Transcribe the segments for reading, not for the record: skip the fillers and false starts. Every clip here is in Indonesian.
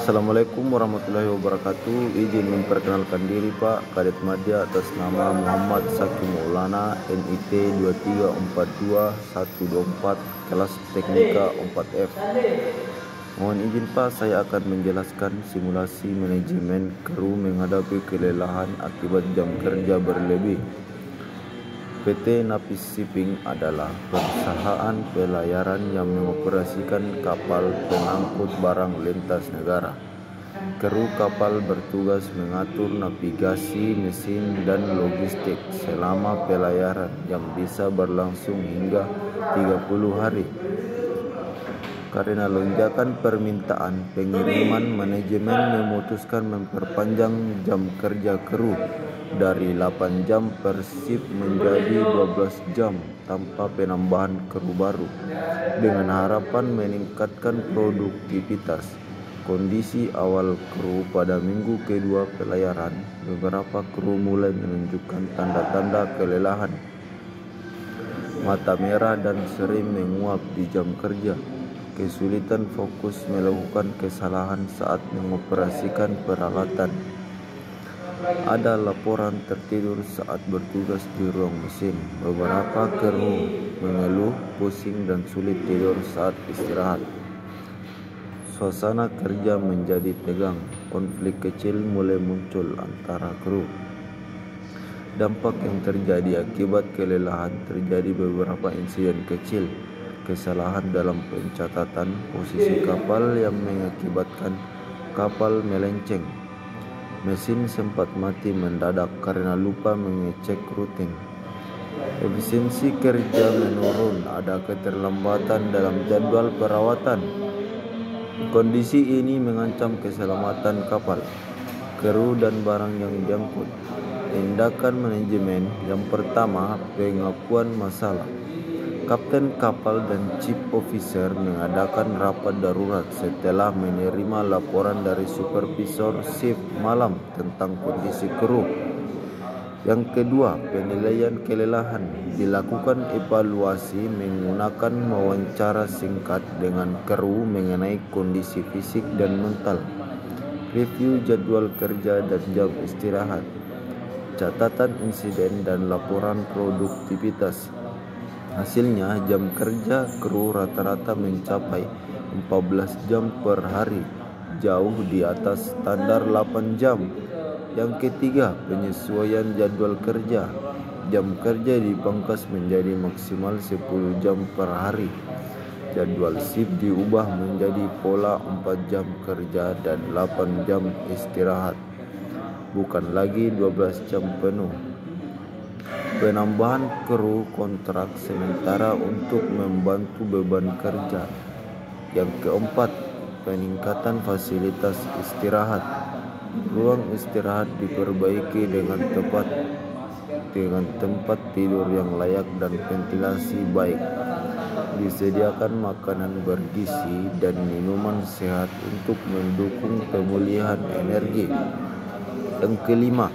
Assalamualaikum warahmatullahi wabarakatuh. Izin memperkenalkan diri Pak, Kadet Madya atas nama Muhammad Saki Maulana, NIT 2342124, kelas Teknika 4F. Mohon izin Pak, saya akan menjelaskan simulasi manajemen kru menghadapi kelelahan akibat jam kerja berlebih. PT Napis Shipping adalah perusahaan pelayaran yang mengoperasikan kapal pengangkut barang lintas negara. Kru kapal bertugas mengatur navigasi, mesin, dan logistik selama pelayaran yang bisa berlangsung hingga 30 hari. Karena lonjakan permintaan pengiriman, manajemen memutuskan memperpanjang jam kerja kru dari 8 jam per shift menjadi 12 jam tanpa penambahan kru baru, dengan harapan meningkatkan produktivitas. Kondisi awal kru pada minggu kedua pelayaran, beberapa kru mulai menunjukkan tanda-tanda kelelahan, mata merah dan sering menguap di jam kerja, kesulitan fokus, melakukan kesalahan saat mengoperasikan peralatan. Ada laporan tertidur saat bertugas di ruang mesin. Beberapa kru mengeluh pusing dan sulit tidur saat istirahat. Suasana kerja menjadi tegang. Konflik kecil mulai muncul antara kru. Dampak yang terjadi akibat kelelahan: terjadi beberapa insiden kecil, kesalahan dalam pencatatan posisi kapal yang mengakibatkan kapal melenceng. Mesin sempat mati mendadak karena lupa mengecek rutin. Efisiensi kerja menurun, ada keterlambatan dalam jadwal perawatan. Kondisi ini mengancam keselamatan kapal, kru, dan barang yang diangkut. Tindakan manajemen: yang pertama, pengakuan masalah. Kapten kapal dan chief officer mengadakan rapat darurat setelah menerima laporan dari supervisor shift malam tentang kondisi kru. Yang kedua, penilaian kelelahan. Dilakukan evaluasi menggunakan wawancara singkat dengan kru mengenai kondisi fisik dan mental. Review jadwal kerja dan jam istirahat. Catatan insiden dan laporan produktivitas. Hasilnya, jam kerja kru rata-rata mencapai 14 jam per hari, jauh di atas standar 8 jam. Yang ketiga, penyesuaian jadwal kerja. Jam kerja dipangkas menjadi maksimal 10 jam per hari. Jadwal shift diubah menjadi pola 4 jam kerja dan 8 jam istirahat, bukan lagi 12 jam penuh. Penambahan kru kontrak sementara untuk membantu beban kerja. Yang keempat, peningkatan fasilitas istirahat. Ruang istirahat diperbaiki dengan tempat tidur yang layak dan ventilasi baik. Disediakan makanan bergizi dan minuman sehat untuk mendukung pemulihan energi. Yang kelima,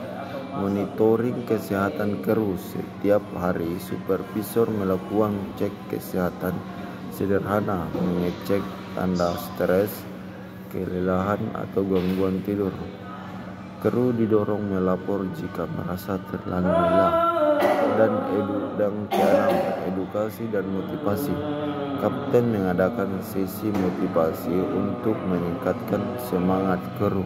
monitoring kesehatan kru. Setiap hari supervisor melakukan cek kesehatan sederhana, mengecek tanda stres, kelelahan, atau gangguan tidur. Kru didorong melapor jika merasa terlalu lelah. Dan keenam, edukasi dan motivasi. Kapten mengadakan sesi motivasi untuk meningkatkan semangat kru.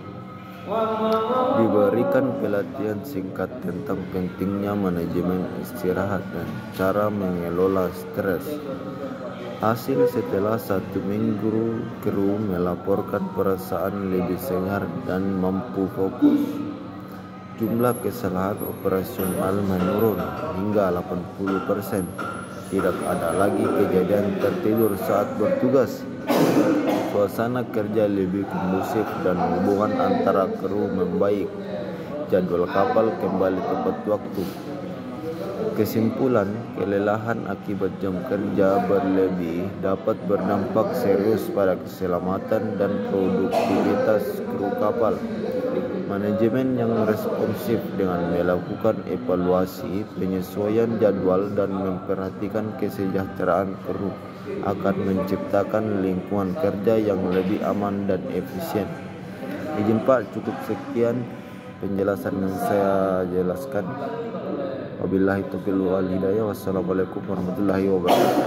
Diberikan pelatihan singkat tentang pentingnya manajemen istirahat dan cara mengelola stres. Hasil: setelah 1 minggu, kru melaporkan perasaan lebih segar dan mampu fokus. Jumlah kesalahan operasional menurun hingga 80%. Tidak ada lagi kejadian tertidur saat bertugas. Suasana kerja lebih kondusif dan hubungan antara kru membaik. Jadwal kapal kembali tepat waktu. Kesimpulan: kelelahan akibat jam kerja berlebih dapat berdampak serius pada keselamatan dan produktivitas kru kapal. Manajemen yang responsif dengan melakukan evaluasi, penyesuaian jadwal, dan memperhatikan kesejahteraan kru akan menciptakan lingkungan kerja yang lebih aman dan efisien. Izin Pak, cukup sekian penjelasan yang saya jelaskan. Wabillahi taufiq wal hidayah. Wassalamualaikum warahmatullahi wabarakatuh.